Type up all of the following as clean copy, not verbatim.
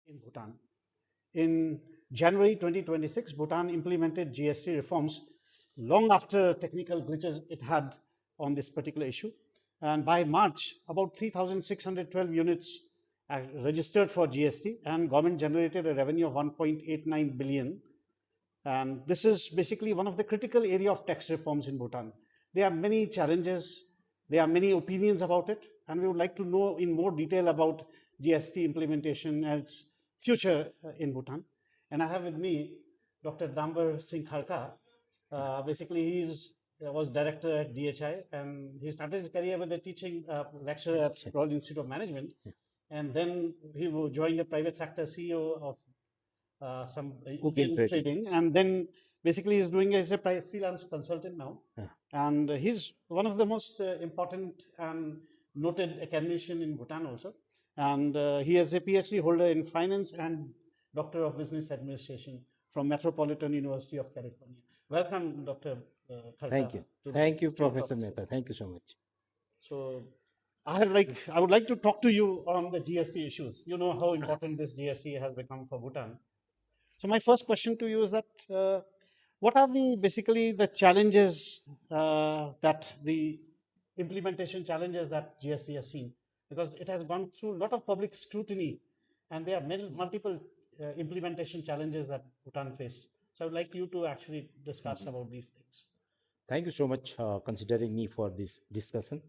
in Bhutan. In January 2026, Bhutan implemented GST reforms long after technical glitches it had on this particular issue. And by March, about 3,612 units are registered for GST, and government generated a revenue of 1.89 billion. And this is basically one of the critical area of tax reforms in Bhutan. There are many challenges, there are many opinions about it, and we would like to know in more detail about GST implementation and its future in Bhutan. And I have with me Dr. Dambar Singh Kharka. Basically, he's was director at DHI, and he started his career with a teaching lecturer at Royal Institute of Management, and then he joined the private sector CEO of some Indian trading, and then basically he's doing as a freelance consultant now. And he's one of the most important and noted academician in Bhutan also. And he is a PhD holder in finance and Doctor of Business Administration from Metropolitan University of California. Welcome, Dr. Kharka. Thank you. Thank you, Professor Mehta. Thank you so much. So I would like to talk to you on the GST issues. You know how important this GST has become for Bhutan. So my first question to you is that what are basically the challenges that the implementation challenges that GST has seen? Because it has gone through a lot of public scrutiny, and there are multiple implementation challenges that Bhutan faced. So I would like you to actually discuss about these things. Thank you so much considering me for this discussion.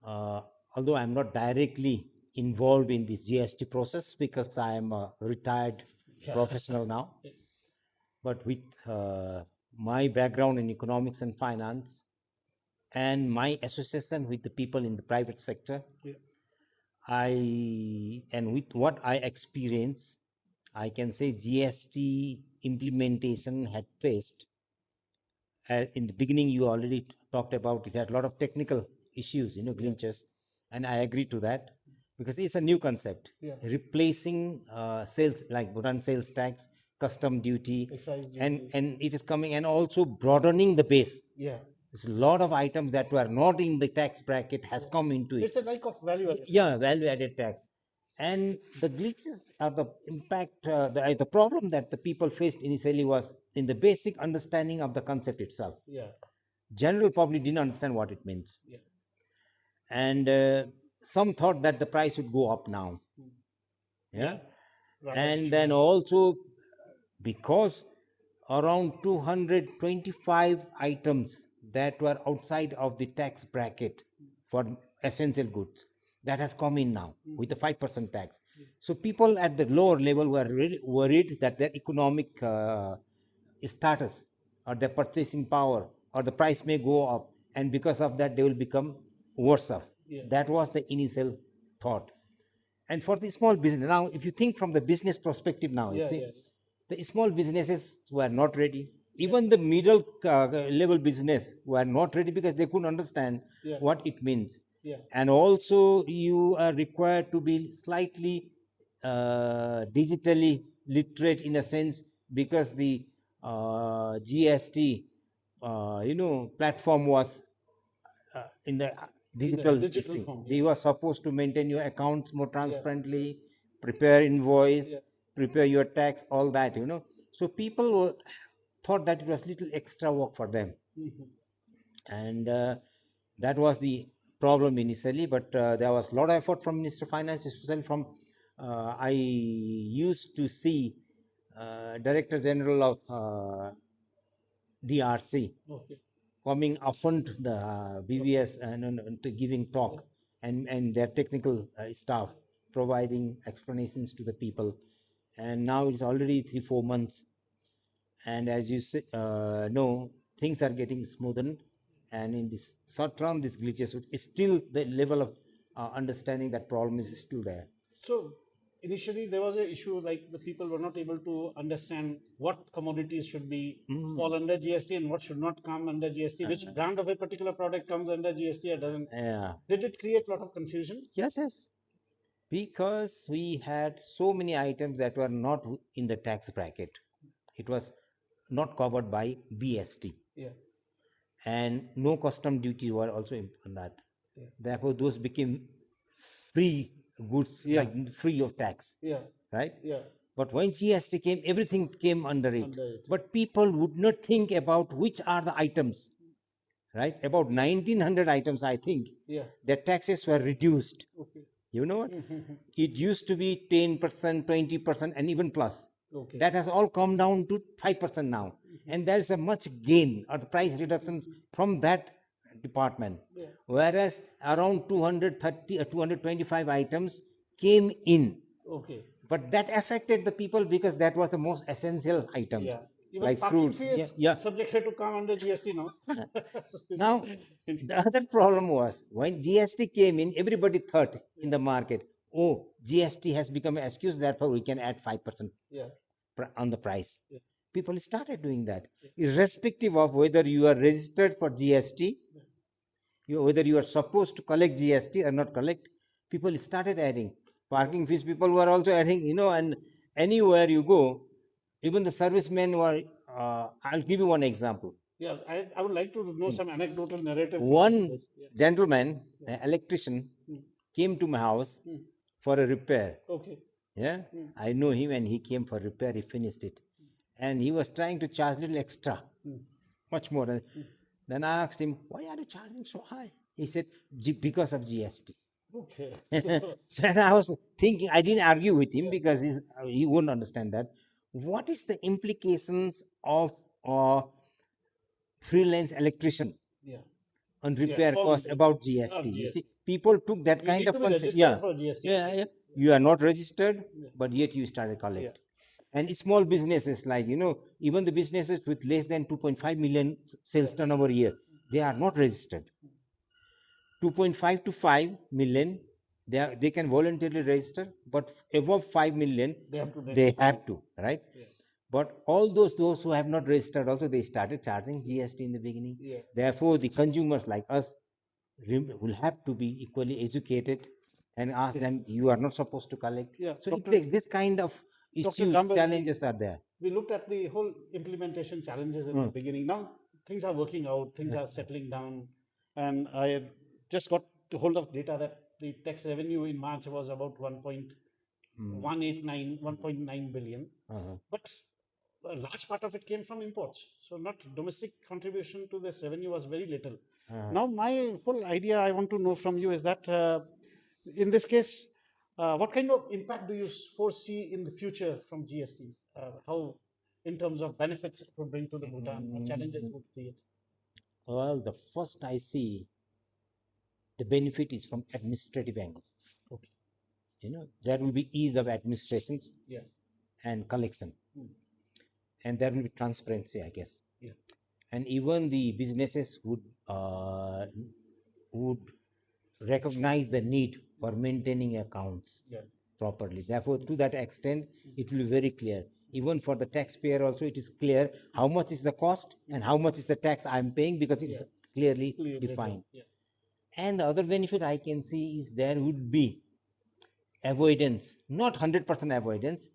Although I'm not directly involved in this GST process because I am a retired professional now, but with my background in economics and finance and my association with the people in the private sector, with what I experience, I can say GST implementation had faced. In the beginning, you already talked about it had a lot of technical issues, glitches, and I agree to that because it's a new concept, replacing sales like Bhutan sales tax, custom duty, and it is coming and also broadening the base. There's a lot of items that were not in the tax bracket has come into it. It's a like of value added. Yeah, value added tax. And the glitches are the impact, the problem that the people faced initially was in the basic understanding of the concept itself. General public didn't understand what it means. And some thought that the price would go up now. And then also because around 225 items that were outside of the tax bracket for essential goods that has come in now with the 5% tax. So people at the lower level were really worried that their economic status or their purchasing power or the price may go up, and because of that they will become worse off. That was the initial thought. And for the small business, now if you think from the business perspective now, you see, the small businesses were not ready. Even the middle level business were not ready because they couldn't understand what it means. And also you are required to be slightly digitally literate in a sense because the GST platform was in the digital form. They were supposed to maintain your accounts more transparently, prepare invoice, prepare your tax, all that, So people thought that it was little extra work for them. And that was the problem initially, but there was a lot of effort from Minister of Finance, especially from, I used to see Director General of DRC coming often to the BBS and to giving talk, and their technical staff providing explanations to the people. And now it's already 3-4 months, and as you say, things are getting smoothened, and in this short term these glitches is still the level of understanding that problem is still there. So initially there was an issue like the people were not able to understand what commodities should be fall under GST and what should not come under GST, which brand of a particular product comes under GST or doesn't. Did it create a lot of confusion? Yes. Because we had so many items that were not in the tax bracket. It was not covered by BST. And no custom duty were also on that. Therefore, those became free goods, like free of tax. right? Yeah. But when GST came, everything came under it. Under it. But people would not think about which are the items, right? About 1900 items, I think, Yeah. their taxes were reduced. Okay. You know what? It used to be 10%, 20%, and even plus. Okay. That has all come down to 5% now. And there is a much gain or the price reductions from that department. Yeah. Whereas around 230 or 225 items came in. Okay. But that affected the people because that was the most essential items. Yeah. Even like parking fruits. fee is subjected to come under GST now. Now, the other problem was when GST came in, everybody thought in the market, oh, GST has become an excuse, therefore we can add 5% Yeah. on the price. Yeah. People started doing that, irrespective of whether you are registered for GST, whether you are supposed to collect GST or not collect. People started adding parking fees. People were also adding, and anywhere you go, even the servicemen were. I'll give you one example. Yeah, I would like to know some anecdotal narrative. One This. Yeah. gentleman, an electrician, came to my house for a repair. Okay. Yeah, I know him, and he came for repair. He finished it, and he was trying to charge a little extra, much more. Then I asked him, "Why are you charging so high?" He said, "Because of GST." Okay. So and I was thinking, I didn't argue with him because he wouldn't understand that. What is the implications of freelance electrician Yeah. on repair cost about GST? You see, people took that You kind need of to be concept. registered Yeah, for GST. yeah. You are not registered, but yet you started collect. And small businesses like, even the businesses with less than 2.5 million sales turnover a year, they are not registered. 2.5 to 5 million, they can voluntarily register, but above 5 million, they have to, right? But all those who have not registered also, they started charging GST in the beginning. Therefore, the consumers like us will have to be equally educated and ask them, you are not supposed to collect. So it takes this kind of issues, challenges are there. We looked at the whole implementation challenges in the beginning. Now things are working out, things are settling down, and I just got to hold of data that the tax revenue in March was about 1.9 billion, but a large part of it came from imports. So not domestic contribution to this revenue was very little. Now my whole idea I want to know from you is that in this case, what kind of impact do you foresee in the future from GST? How, in terms of benefits it would bring to the Bhutan, or challenges it would create? Well, the first I see the benefit is from administrative angle. Okay. There will be ease of administrations Yeah. and collection, and there will be transparency, I guess. Yeah. And even the businesses would recognize the need for maintaining accounts properly. Therefore, to that extent, it will be very clear. Even for the taxpayer also, it is clear how much is the cost and how much is the tax I am paying, because it's clearly defined. And the other benefit I can see is there would be avoidance, not 100% avoidance,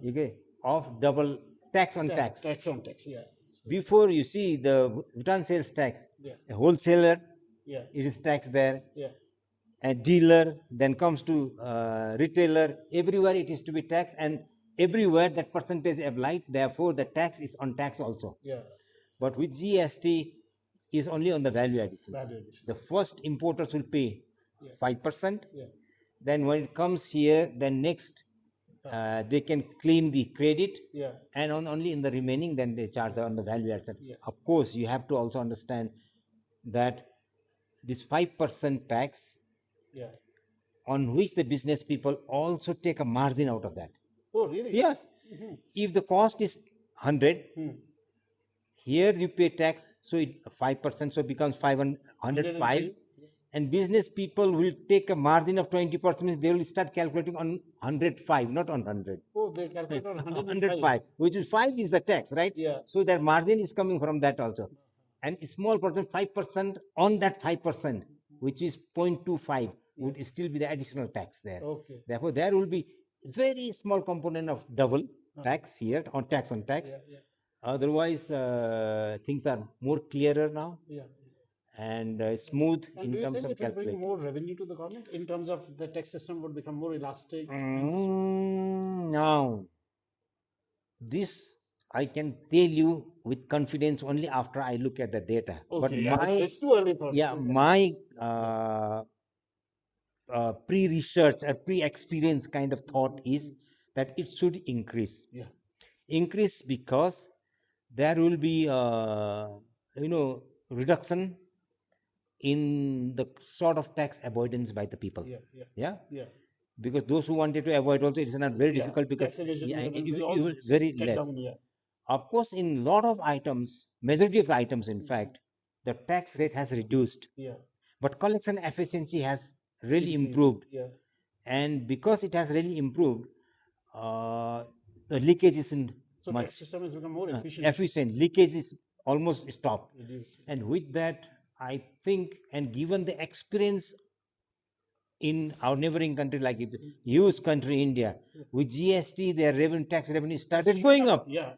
okay, of double tax on tax. Tax on tax, yeah. Before, you see, the Bhutan sales tax, a wholesaler, it is taxed there, a dealer, then comes to retailer, everywhere it is to be taxed, and everywhere that percentage applied, therefore the tax is on tax also. But with GST is only on the value addition. The first importers will pay 5%. Then when it comes here, then next they can claim the credit, and only in the remaining, then they charge on the value added. Of course, you have to also understand that this 5% tax, on which the business people also take a margin out of that. Oh, really? Yes. If the cost is 100, here you pay tax, so it 5%, so it becomes 505, and business people will take a margin of 20%, means they will start calculating on 105, not on 100. Oh, they calculate on 105, which is 5 is the tax, right? So their margin is coming from that also. And a small percent, 5% on that 5%, which is 0.25, would still be the additional tax there. Therefore, there will be very small component of double tax here, on tax on tax. Otherwise, things are more clearer now. and smooth And in do you terms think of it will bring calculating. more revenue to the government in terms of the tax system would become more elastic? Now, this I can tell you with confidence only after I look at the data. But Okay, yeah, my it's too early for yeah, my pre-research or pre-experience kind of thought is that it should increase. Yeah. Increase because there will be reduction in the sort of tax avoidance by the people. Yeah. Because those who wanted to avoid also, it's not very difficult because Tax evasion it will will very cut less. down. Yeah. Of course, in lot of items, majority of items, in fact, the tax rate has reduced, Yeah. but collection efficiency has really improved. Yeah. And because it has really improved, the leakage isn't So much tax system has become more efficient. efficient. Leakage is almost stopped. Reduced. And with that, I think, and given the experience in our neighboring country, like if huge country India, with GST, their tax revenue started going up. Yeah.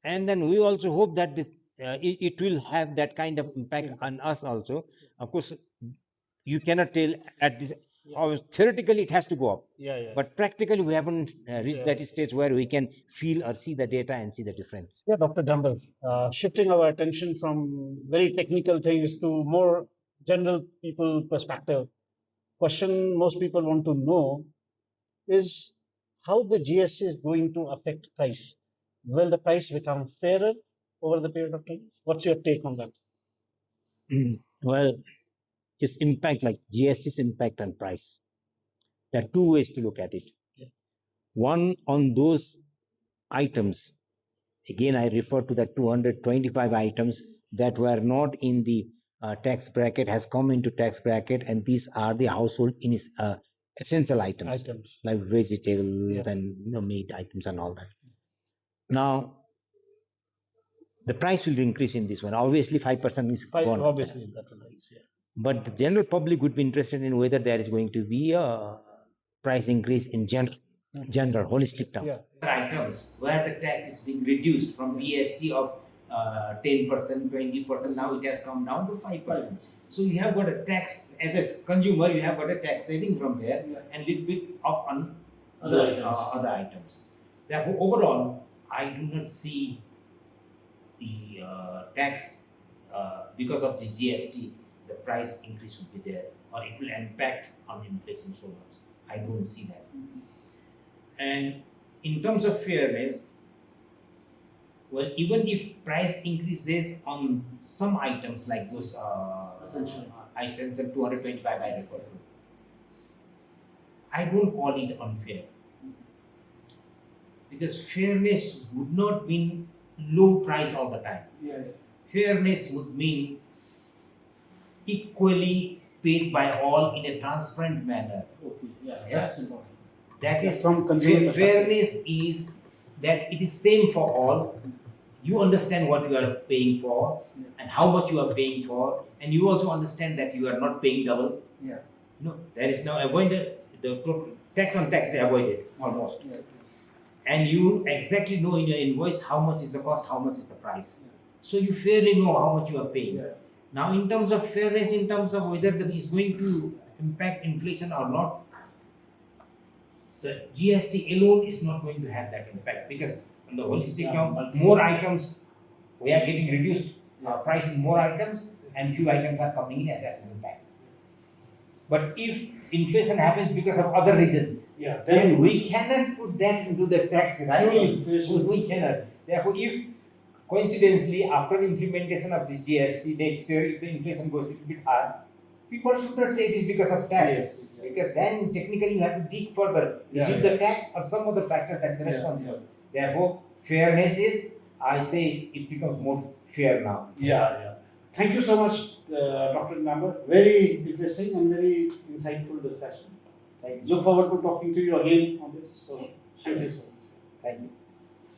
And then we also hope that it will have that kind of impact on us also. Of course, you cannot tell at this. Theoretically, it has to go up. Yeah. But practically, we haven't reached that stage where we can feel or see the data and see the difference. Yeah, Dr. Dumble, shifting our attention from very technical things to more general people perspective. Question most people want to know is how the GST is going to affect price. Will the price become fairer over the period of time? What's your take on that? Well, its impact, like GST's impact on price, there are two ways to look at it. One, on those items, again, I refer to the 225 items that were not in the tax bracket, has come into tax bracket, and these are the household essential items, like vegetables and meat items and all that. Now, the price will increase in this one. Obviously, 5% is gone. Obviously, that will rise. Yeah. But the general public would be interested in whether there is going to be a price increase in general holistic term. Yeah. Items where the tax is being reduced from GST of 10%, 20%, now it has come down to 5%. So you have got a tax, as a consumer, you have got a tax saving from there and little bit up on other items. Therefore, overall, I do not see the tax because of the GST, the price increase will be there, or it will impact on inflation so much. I don't see that. And in terms of fairness, well, even if price increases on some items like those essential 225 I refer to, I don't call it unfair. Because fairness would not mean low price all the time. Fairness would mean equally paid by all in a transparent manner. That's important. That is fairness is that it is same for all. You understand what you are paying for and how much you are paying for, and you also understand that you are not paying double. No, there is no avoided. The total tax on tax is avoided almost. And you exactly know in your invoice how much is the cost, how much is the price. So you fairly know how much you are paying. Now, in terms of fairness, in terms of whether that is going to impact inflation or not, the GST alone is not going to have that impact, because on the holistic term, more items, we are getting reduced price in more items, and few items are coming in as additional tax. But if inflation happens because of other reasons, then we cannot put that into the tax, right? We cannot. Therefore, if coincidentally after implementation of this GST next year, if the inflation goes a little bit high, people should not say it is because of tax. Because then technically you have to dig further. Is it the tax or some other factor that is responsible? Therefore, fairness is, I say, it becomes more fair now. Thank you so much, Dr. Namber. Very interesting and very insightful discussion. Thank you. Look forward to talking to you again on this. So, thank you so much. Thank you.